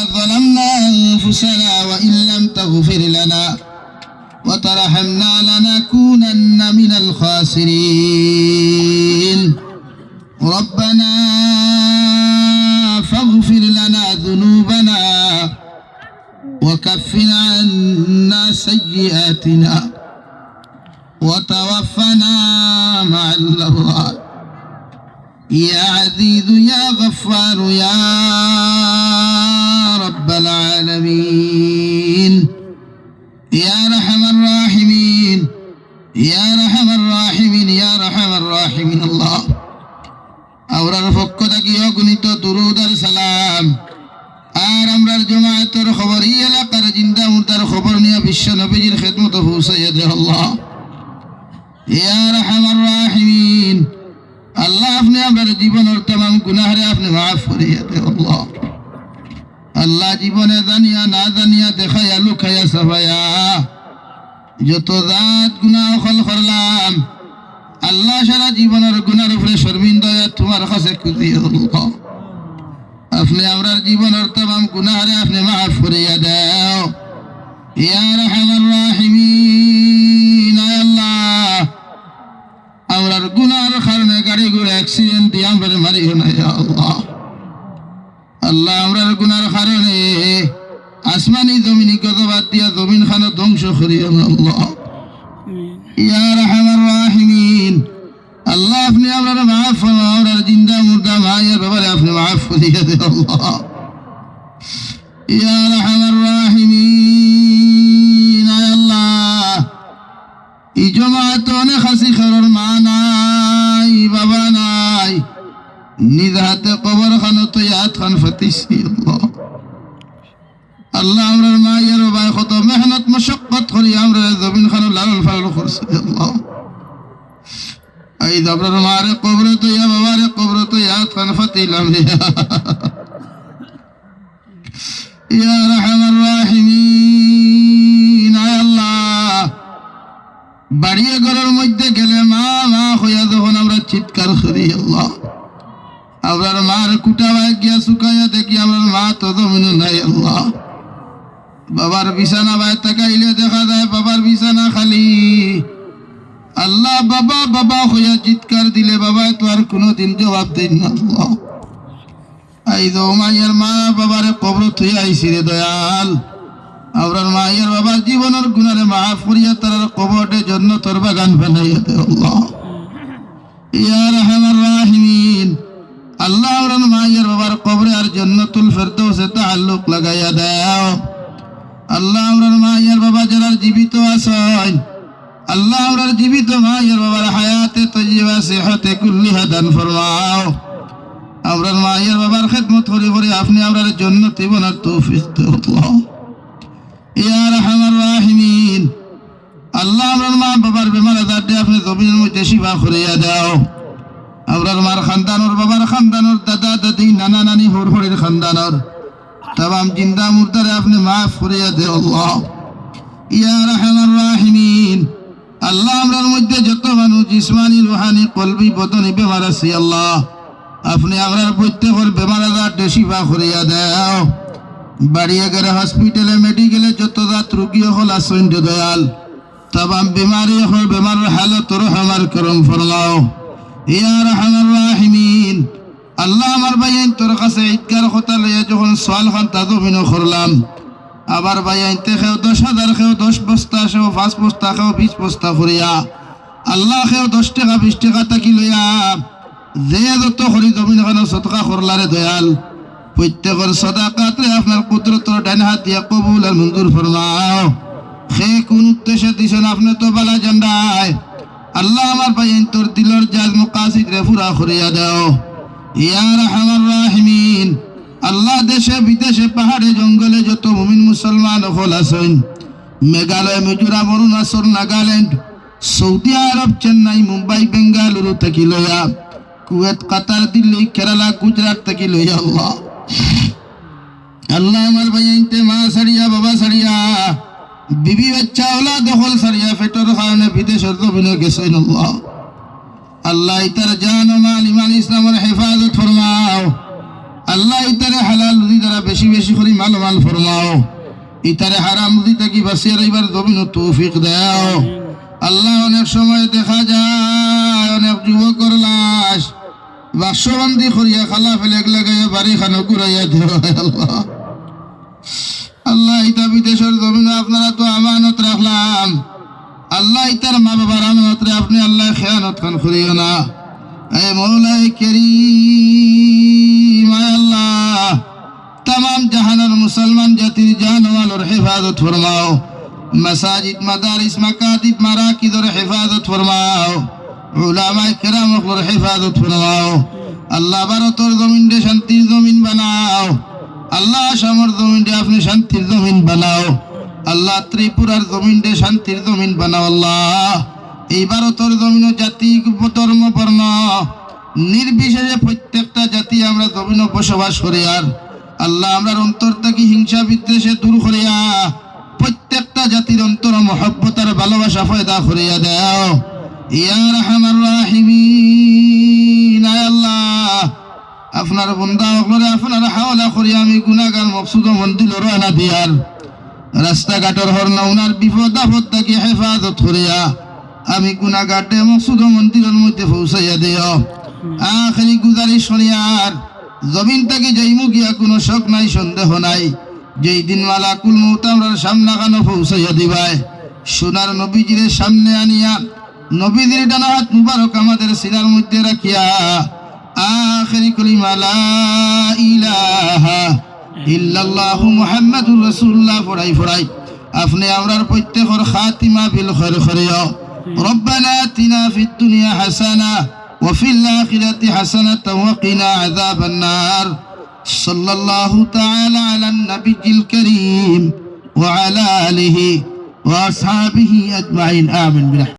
ظلمنا أنفسنا وإن لم تغفر لنا وترحمنا لنكونن من الخاسرين ربنا فاغفر لنا ذنوبنا وكفر عنا سيئاتنا وتوفنا مع الأبرار يا عزيز يا غفار يا رب العالمين يا رحم الراحمين يا رحم الراحمين يا رحم الراحمين الله আওরার পক্ষ থেকে অগণিত দুরূদ আর সালাম আর আমরার জামায়াতের খবর এই এলাকার জিন্দা মুর্দার খবর নিয়ে বিশ্ব নবীজির খিদমতে পৌঁছাইয়া দে আল্লাহ ইয়া রাহমার রাহিমিন আল্লাহ আপনি আমার জীবনের तमाम গুনাহরে আপনি maaf করিয়া দে আল্লাহ আল্লাহ জীবনে জানিয়া না জানিয়া দেখায়া লুকায়া সাফায়া যত জাত গুনাহ খল করলাম আল্লাহ সারা জীবনের গুনার উপরে শর্মিন্দা তোমার কাছে খুঁজি আল্লাহ আপনি আমরার জীবনের तमाम গুনাহরে আপনি maaf করিয়া দাও ইয়া রাহমার রাহিমিন আল্লাহ আমরার গুনাহর কারণে গাড়ি ঘোড়া অ্যাক্সিডেন্ট দিয়ে আমরা মারিও না ইয়া আল্লাহ আল্লাহ আমরার গুনাহর কারণে আসমানি জমিনি গজবাত দিয়া জমিন খানা ধ্বংস করিও না আল্লাহ ইয়া রাহমার রাহিমিন আল্লাহ আপনি আমরার maaf ফরমাও আমরার জিন্দা মুর্দা ভাইয়ের ব্যাপারে আপনি maaf করিয়া দে আল্লাহ ইয়া রাহমার রাহিমিন আল্লাহ এই জামাত অনেক হাসি খরর মা নাই বাবা নাই নিজ হাতে কবর খানো তো ইয়াদ খান ফতিসি আল্লাহ আল্লাহ আমরার মায়ের ভাই কত মেহনত মশক্কত করি আমরা জমিন খানো লালন ফালন করছি আল্লাহ এই আপনার মারে কবর তো ইয়া বাবারে কবর তো ইয়াদ খান ফতিলাম ইয়া রাহমার রাহিমিন আল্লাহ বাড়িয়ে ঘরের মধ্যে গেলে মা মা হইয়া যখন আমরা চিৎকার করি আল্লাহ আমরার মার কুটা ভাই গিয়া শুকাইয়া দেখি আমরার মা তো জমিন নাই আল্লাহ বাবার বিছানা ভাই তাকাইলে দেখা যায় বাবার বিছানা খালি আল্লাহ বাবা বাবা হইয়া চিৎকার দিলে বাবা তো আর কোনোদিন জবাব দেন না আল্লাহ এই তো মায়ের মা বাবারে কবর থুই আইসি রে দয়াল আমরার মায়ের বাবার জীবনের গুনারে maaf করিয়া তার কবরে জান্নাতের বাগান বানাইয়া দে আল্লাহ ইয়া রাহমার রাহিমিন আল্লাহ আমরার মায়ের বাবার কবরে আর জান্নাতুল ফেরদৌসে তাআল্লুক লাগাইয়া দাও আল্লাহ আমরার মায়ের বাবা যারা জীবিত আছেন আল্লাহ আমরার জীবিত মায়ের বাবার হায়াতে তয়্যিবা সিহতে কুল্লিহা দান ফরমাও আমরার মায়ের বাবার খিদমত করি করে আপনি আমরার জান্নাতে বানার তৌফিক দাও আল্লাহ ইয়া রাহমার রাহিমিন আল্লাহ আমরার মা বাবার বেমার আজার দিয়ে আপনি জমিনের মধ্যে শিফা করিয়া দাও আমরার মার খানদানোর বাবার খানদানোর দাদা দাদি নানা নানি হরহরের খানদানোর तमाम जिंदा मुर्दारे आपने maaf करिया दे আল্লাহ ইয়া রাহমার রাহিমিন আল্লাহ আমরার মধ্যে যত মানুষ জিসমানি রুহানি কলবি বদনি বেমার আছে আল্লাহ আপনি আমরার প্রত্যেকের বেমার আজার দিয়ে শিফা করিয়া দাও বাড়িয়ে গেলে হসপিটালে মেডিকেলে যত জাত রোগী হল আসেন দয়াল तमाम बीमारी হল বেমারের হালত রহমার করম ফরমাও ইয়া রাহমার রাহিমিন আল্লাহ আমার ভাইয়ান তোর কাছে ঈদগার কথা লইয়া যখন সওয়াল খান তাজমিন করলাম আবার ভাইয়ানতে খেও 10,000 খেও 10 বস্তা খেও 5 বস্তা খেও 20 বস্তা করিয়া আল্লাহ খেও 10 টাকা 20 টাকা তাকি লইয়া যে যত হরি জমিন খান সদকা করলারে দয়াল প্রত্যেকের সদাকাতে আপনার কুদরতের ডান হাত দিয়া কবুল আর মঞ্জুর ফরমাও সে কোন উদ্দেশ্যে দিছেন আপনি তো বালা জান্দায় আল্লাহ আমার ভাইয়ান তোর দিলের জাজ মুকাসিদ রে পুরা করিয়া দাও ইয়া রাহমার রাহিমিন আল্লাহ দেশে বিদেশে পাহাড়ে জঙ্গলে যত মুমিন মুসলমান হল আছেন মেঘালয় মিজোরাম অরুণাচল নাগাল্যান্ড সৌদি আরব চেন্নাই মুম্বাই বেঙ্গালুরু থেকে লইয়া কুয়েত কাতার দিল্লি কেরালা গুজরাট থেকে লইয়া আল্লাহ আল্লাহ আমার ভাইয়ানতে মা সারিয়া বাবা সারিয়া বিবি বাচ্চা ওলাদ হল সারিয়া পেটের কারণে বিদেশের জমিনে গেছেন আল্লাহ আল্লাহ তার জান ও মাল ইমান ইসলামের হেফাজত ফরমাও আল্লাহ ইতারে হালাল রুজি দ্বারা বেশি বেশি করে মাল ফরমাও, ইতারে হারাম রুজি থাকি বাঁচিয়ে রইবার জমিন তৌফিক দাও। আল্লাহ অনেক সময় দেখা যায় অনেক যুবকর লাশ বাক্সবন্দি করিয়া খালা ফেলে লাগাইয়া বাড়ি খানো ঘুরাইয়া দেওয়া। আল্লাহ আল্লাহ ইতা বিদেশের জমিন আপনারা তো আমানত রাখলাম, আল্লাহ ইতার মা বাবার আমানত রে আপনি আল্লাহ খেয়ানত খান করিও না। এ মৌলাই কারীম আল্লাহ तमाम জাহানের মুসলমান জাতির জানওয়ালের হেফাজত ফরমাও, মাসাজিদ মাদারিস মাকাতিব মারাকিদের হেফাজত ফরমাও, উলামায়ে কেরামের হেফাজত ফরমাও। আল্লাহ ভারতের জমিনকে শান্তির জমিন বানাও, আল্লাহ আসামের জমিনকে আপনি শান্তির জমিন বানাও, আল্লাহ ত্রিপুরার জমিনকে শান্তির জমিন বানাও। আল্লাহ এই ভারতের জমিন জাতি ধর্ম বর্ণ নির্বিশেষে প্রত্যেকটা জাতি আমরা জমিন বসবাস করি। আর আল্লাহ আমরা অন্তর থেকে হিংসা বিদ্বেষে দূর করিয়া প্রত্যেকটা জাতির অন্তর মহব্বত আর ভালোবাসা পয়দা করিয়া দাও ইয়া রাহমার রাহিমিন। আল্লাহ আপনার বান্দা হলে আপনার হাওলা করিয়া আমি গুনাহগার মকসুদ মন্দির রওনা দিয়ার রাস্তাঘাটের হরনা উনার বিপদ আপদ থেকে হেফাজত করিয়া আমি গুনাহগারে মকসুদ মন্দিরের মধ্যে পৌঁছাইয়া দিও। আখেরি গুজারিশ করিয়ার জমিন থেকে যাইমু গিয়া কোনো শক নাই সন্দেহ নাই, যেই দিন মালাকুল মউত আমরার সামনে কানো পৌঁছাইয়া দিবাই সোনার নবীজির সামনে আনিয়া নবীজির ডানা হাত মুবারক আমাদের সিনার মধ্যে রাখিয়া আখেরি কলিমা লা ইলাহা ইল্লাল্লাহু মুহাম্মাদুর রাসূলুল্লাহ ফরাই আপনি আমরার প্রত্যেকের খাতিমা বিল খায়র করিও। রব্বানা আতিনা ফিদ দুনিয়া হাসানা وفي الآخرة حسنة وقنا عذاب النار. صلى الله تعالى على النبي الكريم وعلى آله وأصحابه أجمعين. آمين.